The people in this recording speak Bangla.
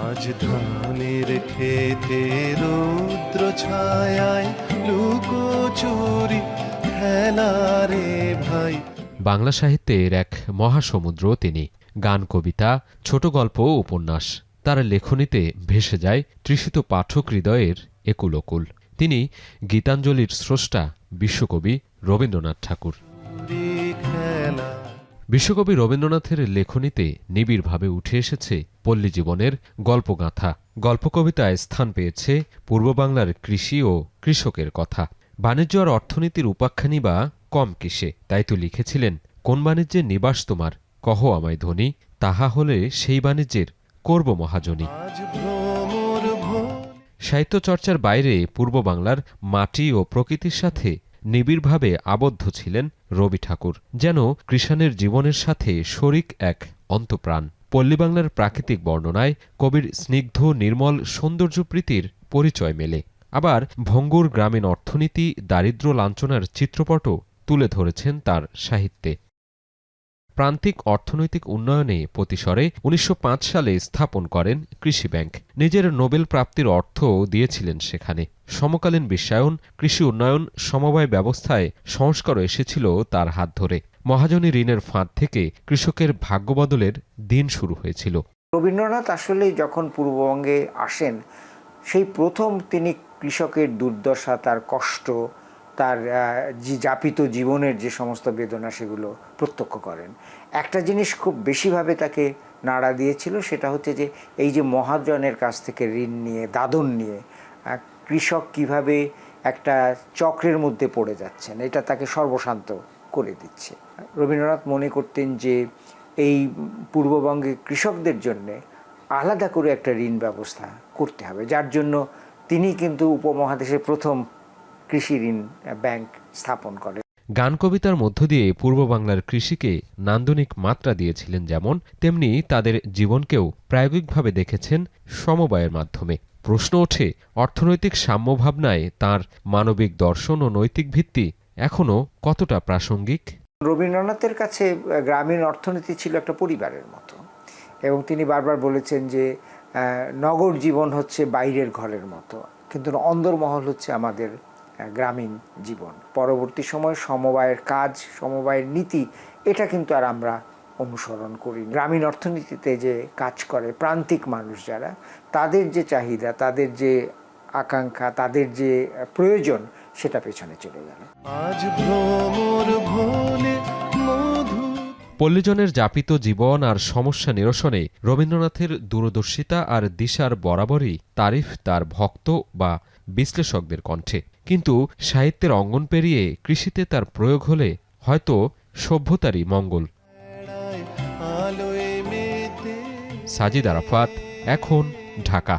আজ ধানের খেতে রৌদ্র ছায়ায় লুকোচুরি খেলা রে ভাই। বাংলা সাহিত্যের এক মহাসমুদ্র তিনি। গান, কবিতা, ছোট গল্প, উপন্যাস, তার লেখনীতে ভেসে যায় তৃষিত পাঠক হৃদয়ের একুল ওকুল। তিনি গীতাঞ্জলির স্রষ্টা বিশ্বকবি রবীন্দ্রনাথ ঠাকুর। বিশ্বকবি রবীন্দ্রনাথের লেখনীতে নিবিড়ভাবে উঠে এসেছে পল্লী জীবনের গল্পগাথা। গল্পকবিতায় স্থান পেয়েছে পূর্ব বাংলার কৃষি ও কৃষকের কথা। বাণিজ্য আর অর্থনীতির উপাখ্যানই বা কম কিসে, তাই তো লিখেছিলেন, কোন বাণিজ্যের নিবাস তোমার, কহ আমায় ধনী, তাহা হলে সেই বাণিজ্যের করব মহাজনী। সাহিত্য চর্চার বাইরে পূর্ব বাংলার মাটি ও প্রকৃতির সাথে নিবিড়ভাবে আবদ্ধ ছিলেন রবি ঠাকুর। যেন কৃষাণের জীবনের সাথে শরিক এক অন্তপ্রাণ। পল্লী বাংলার প্রাকৃতিক বর্ণনায় কবির স্নিগ্ধ নির্মল সৌন্দর্যপ্রীতির পরিচয় মেলে। আবার ভঙ্গুর গ্রামীণ অর্থনীতি, দারিদ্র্য লাঞ্ছনার চিত্রপটও তুলে ধরেছেন তার সাহিত্যে। প্রান্তিক অর্থনৈতিক উন্নয়নে প্রতিসরে ১৯০৫ সালে স্থাপন করেন কৃষি ব্যাংক। নিজের নোবেল প্রাপ্তির অর্থ দিয়েছিলেন সেখানে। সমকালীন বিশ্বায়ন, কৃষি উন্নয়ন, সমবায় ব্যবস্থায় সংস্কারও এসেছিল তার হাত ধরে। মহাজনী ঋণের ফাঁদ থেকে কৃষকের ভাগ্যবদলের দিন শুরু হয়েছিল। রবীন্দ্রনাথ আসলে যখন পূর্ববঙ্গে আসেন, সেই প্রথম তিনি কৃষকের দুর্দশা, তার কষ্ট, তার যাপিত জীবনের যে সমস্ত বেদনা, সেগুলো প্রত্যক্ষ করেন। একটা জিনিস খুব বেশিভাবে তাকে নাড়া দিয়েছিল, সেটা হচ্ছে যে এই যে মহাজনের কাছ থেকে ঋণ নিয়ে, দাদন নিয়ে কৃষক কিভাবে একটা চক্রের মধ্যে পড়ে যাচ্ছেন, এটা তাকে সর্বশান্ত করে দিচ্ছে। রবীন্দ্রনাথ মনে করতেন যে এই পূর্ববঙ্গে কৃষকদের জন্যে আলাদা করে একটা ঋণ ব্যবস্থা করতে হবে, যার জন্য তিনি কিন্তু উপমহাদেশের প্রথম কৃষি ঋণ ব্যাংক স্থাপন করেন। গান কবিতার মধ্য দিয়ে পূর্ব বাংলার কৃষিকে নান্দনিক মাত্রা দিয়েছিলেন যেমন, তেমনি তাদের জীবনকেও প্রায়োগিকভাবে দেখেছেন সমবায়ের মাধ্যমে। প্রশ্ন ওঠে, অর্থনৈতিক সাম্যভাবনায় তাঁর মানবিক দর্শন ও নৈতিক ভিত্তি এখনও কতটা প্রাসঙ্গিক? রবীন্দ্রনাথের কাছে গ্রামীণ অর্থনীতি ছিল একটা পরিবারের মতো, এবং তিনি বারবার বলেছেন যে নগর জীবন হচ্ছে বাইরের ঘরের মতো, কিন্তু অন্দরমহল হচ্ছে আমাদের গ্রামীণ জীবন। পরবর্তী সময় সমবায়ের কাজ, সমবায়ের নীতি, এটা কিন্তু আর আমরা অনুসরণ করি। গ্রামীণ অর্থনীতিতে যে কাজ করে প্রান্তিক মানুষ যারা, তাদের যে চাহিদা, তাদের যে আকাঙ্ক্ষা, তাদের যে প্রয়োজন, সেটা পেছনে চলে গেল। পল্লীজনের যাপিত জীবন আর সমস্যা নিরসনে রবীন্দ্রনাথের দূরদর্শিতা আর দিশার বরাবরই তারিফ তার ভক্ত বা বিশ্লেষকদের কণ্ঠে। কিন্তু সাহিত্যের অঙ্গন পেরিয়ে কৃষিতে তার প্রয়োগ হলে হয়তো সভ্যতারই মঙ্গল। সাজিদ আরাফাত, এখন, ঢাকা।